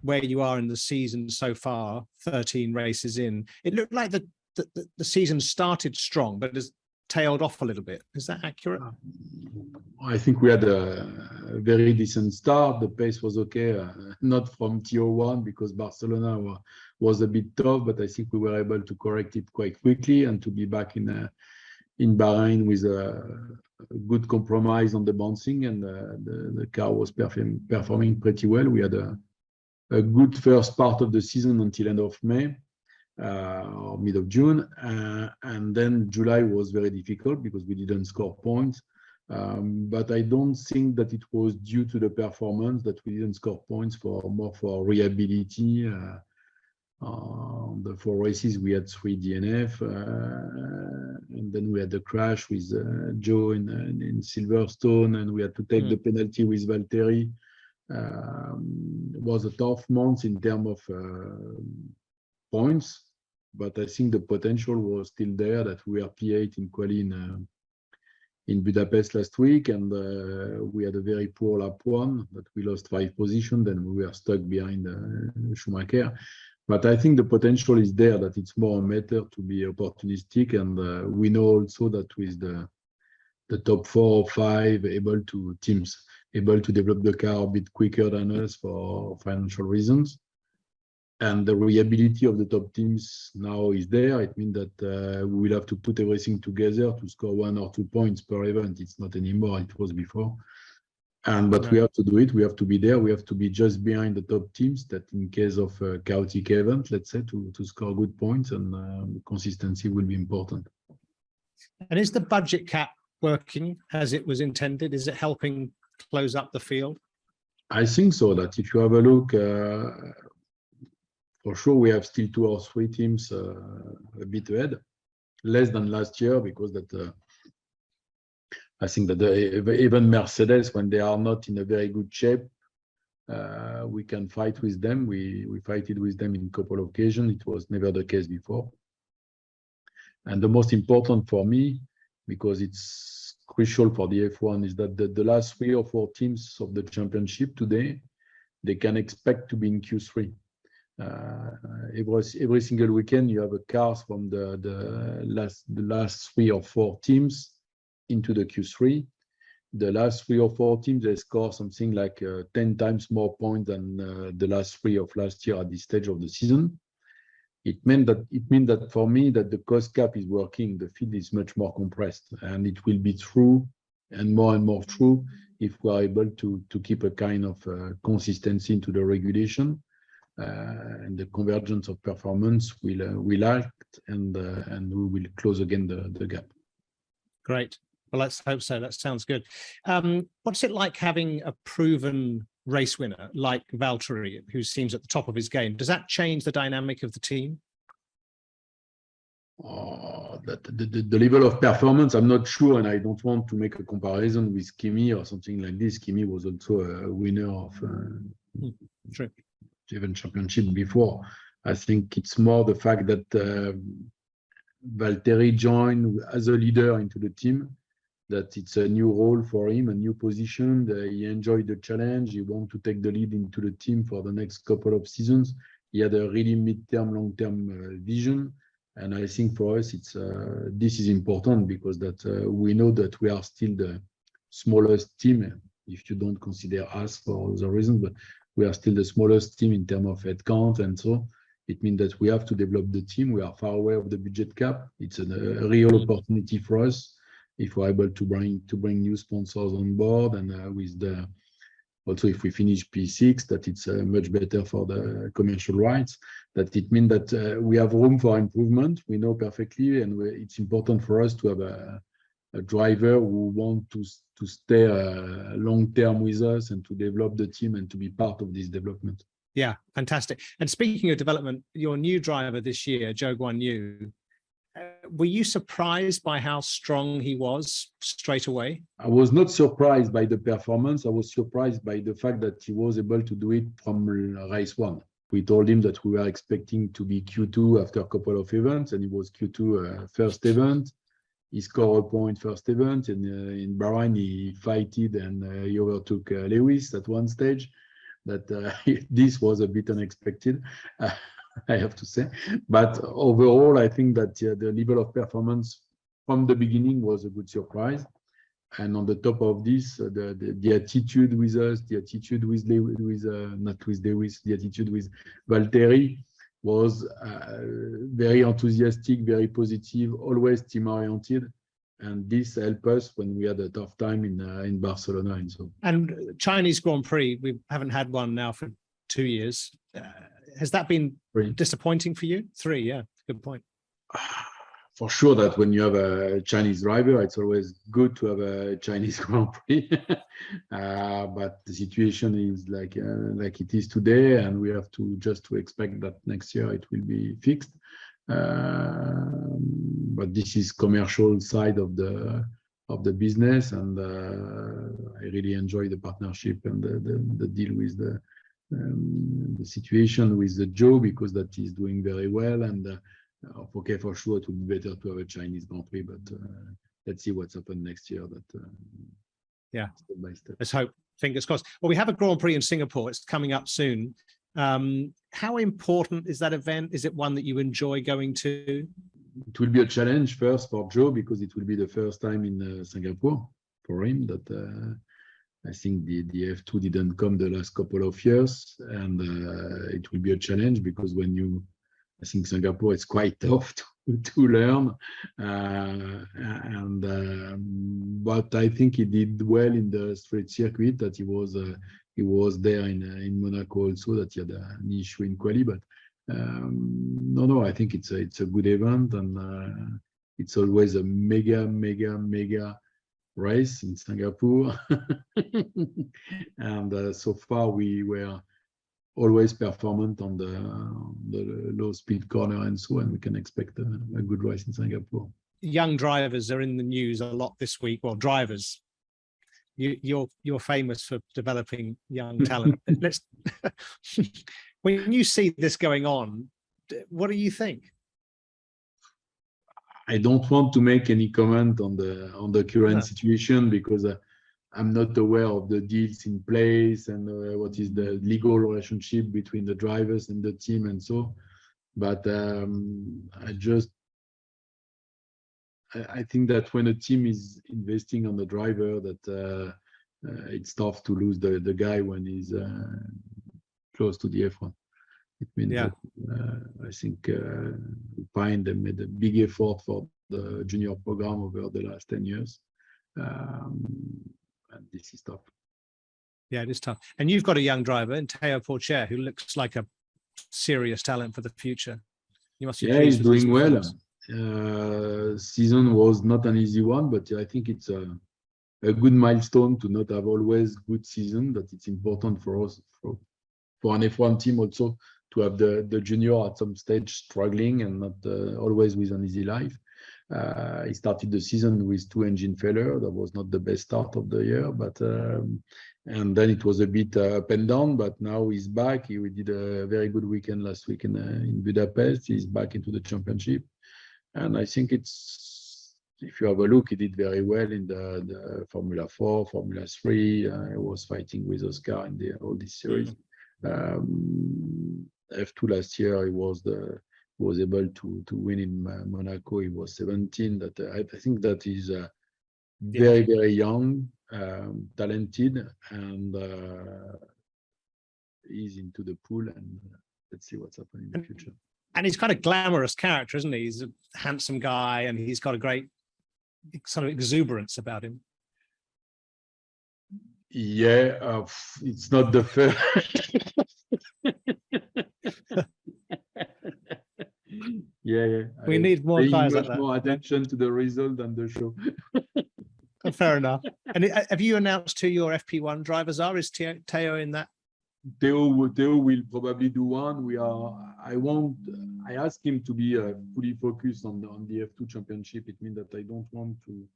where you are in the season so far, 13 races in, it looked like the season started strong, but has tailed off a little bit. Is that accurate? I think we had a very decent start. The pace was okay, not from T01 because Barcelona was a bit tough, but I think we were able to correct it quite quickly and to be back in Bahrain with a good compromise on the bouncing, and the car was performing pretty well. We had a good first part of the season until end of May or mid of June, and then July was very difficult because we didn't score points. But I don't think that it was due to the performance that we didn't score points, more for reliability. The 4 races we had 3 DNF, and then we had the crash with Zhou in Silverstone, and we had to take the penalty with Valterri. It was a tough month in terms of points, but I think the potential was still there, that we are P8 in quali in Budapest last week, and we had a very poor lap 1 that we lost 5 positions, then we were stuck behind Schumacher. But I think the potential is there, that it's more a matter to be opportunistic, and we know also that with the top 4 or 5 teams able to develop the car a bit quicker than us for financial reasons, and the reliability of the top teams now is there. It means that we will have to put everything together to score 1 or 2 points per event. It's not anymore, it was before. But we have to do it. We have to be there. We have to be just behind the top teams, that in case of a chaotic event, let's say, to score good points, and consistency will be important. And is the budget cap working as it was intended? Is it helping close up the field? I think so. That if you have a look, for sure we have still 2 or 3 teams a bit ahead, less than last year, because that. I think that even Mercedes, when they are not in a very good shape, we can fight with them. We fighted with them in a couple of occasions. It was never the case before. And the most important for me, because it's crucial for the F1, is that the last 3 or 4 teams of the championship today, they can expect to be in Q3. Every single weekend, you have a cars from the last 3 or 4 teams into the Q3. The last 3 or 4 teams, they score something like 10 times more points than the last 3 of last year at this stage of the season. It means that for me, that the cost cap is working. The field is much more compressed, and it will be true and more true if we are able to keep a kind of consistency into the regulation, and the convergence of performance will act, and we will close again the gap. Great. Well, let's hope so. That sounds good. What's it like having a proven race winner like Valtteri, who seems at the top of his game? Does that change the dynamic of the team? The level of performance, I'm not sure, and I don't want to make a comparison with Kimi or something like this. Kimi was also a winner of even championship before. I think it's more the fact that Valtteri joined as a leader into the team, that it's a new role for him, a new position. He enjoyed the challenge. He wants to take the lead into the team for the next couple of seasons. He had a really mid-term, long-term vision. And I think for us, this is important, because that we know that we are still the smallest team, if you don't consider us for other reasons, but we are still the smallest team in terms of head count. And so it means that we have to develop the team. We are far away of the budget cap. It's a real opportunity for us if we're able to bring new sponsors on board, and also if we finish P6, that it's much better for the commercial rights. That it means that we have room for improvement. We know perfectly, and it's important for us to have a driver who want to stay long term with us and to develop the team and to be part of this development. Yeah, fantastic. And speaking of development, your new driver this year, Zhou Guanyu, were you surprised by how strong he was straight away? I was not surprised by the performance. I was surprised by the fact that he was able to do it from race 1. We told him that we were expecting to be Q2 after a couple of events, and it was Q2 first event. He scored a point first event, and in Bahrain he fighted and he overtook Lewis at one stage. that this was a bit unexpected, I have to say. But overall, I think that the level of performance from the beginning was a good surprise. And on the top of this, the attitude with us, the attitude with not with Lewis, the attitude with Valterri was very enthusiastic, very positive, always team-oriented. And this helped us when we had a tough time in Barcelona and so. And Chinese Grand Prix, we haven't had one now for 2 years. Has that been disappointing for you? 3, yeah, good point. For sure that when you have a Chinese driver, it's always good to have a Chinese Grand Prix. But the situation is like it is today, and we have to just expect that next year it will be fixed. But this is commercial side of the business, and I really enjoy the partnership and the deal with the situation with the Zhou, because that is doing very well. And okay, for sure it would be better to have a Chinese Grand Prix, but let's see what's happened next year. But yeah, step by step. Let's hope. Fingers crossed. Well, we have a Grand Prix in Singapore. It's coming up soon. How important is that event? Is it one that you enjoy going to? It will be a challenge first for Zhou, because it will be the first time in Singapore for him. That I think the F2 didn't come the last couple of years, and it will be a challenge because I think Singapore is quite tough to learn, but I think he did well in the straight circuit. That he was there in Monaco also. That he had an issue in quali, but no, I think it's a good event, and it's always a mega race in Singapore. And so far we were always performant on the low speed corner and so on. We can expect a good race in Singapore. Young drivers are in the news a lot this week. Well, drivers, you're famous for developing young talent. When you see this going on, what do you think? I don't want to make any comment on the current situation, because I'm not aware of the deals in place and what is the legal relationship between the drivers and the team and so. But I think that when a team is investing on the driver, that it's tough to lose the guy when he's close to the F1. It means that I think Pine, they made a big effort for the junior program over the last 10 years. And this is tough. Yeah, it is tough. And you've got a young driver in Theo Pourchaire who looks like a serious talent for the future. You must be he's doing well. Season was not an easy one, but I think it's a good milestone to not have always good season. That it's important for us, for an F1 team also, to have the junior at some stage struggling and not always with an easy life. He started the season with 2 engine failure. That was not the best start of the year, but and then it was a bit up and down. But now he's back. We did a very good weekend last week in Budapest. He's back into the championship, and I think it's, if you have a look, he did very well in the Formula 4, Formula 3. He was fighting with Oscar in all this series. F2 last year, he was able to win in Monaco. He was 17. That I think that is very young, talented, and he's into the pool. And let's see what's happening in the future. And he's kind of glamorous character, isn't he? He's a handsome guy, and he's got a great sort of exuberance about him. Yeah, it's not the first. Yeah. We need more guys like that. More attention to the result than the show. Fair enough. And have you announced who your FP1 drivers are? Is Theo in that? Theo will probably do one. I asked him to be fully focused on the F2 championship. It means that I don't want to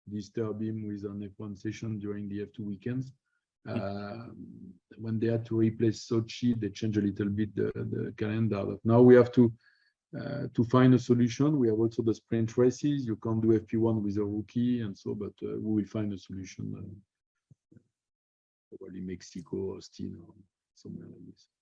disturb him with an F1 session during the F2 weekends. When they had to replace Sochi, they changed a little bit the calendar. But now we have to find a solution. We have also the sprint races. You can't do FP1 with a rookie, and so. But we will find a solution. Probably Mexico, Austin, or somewhere like this.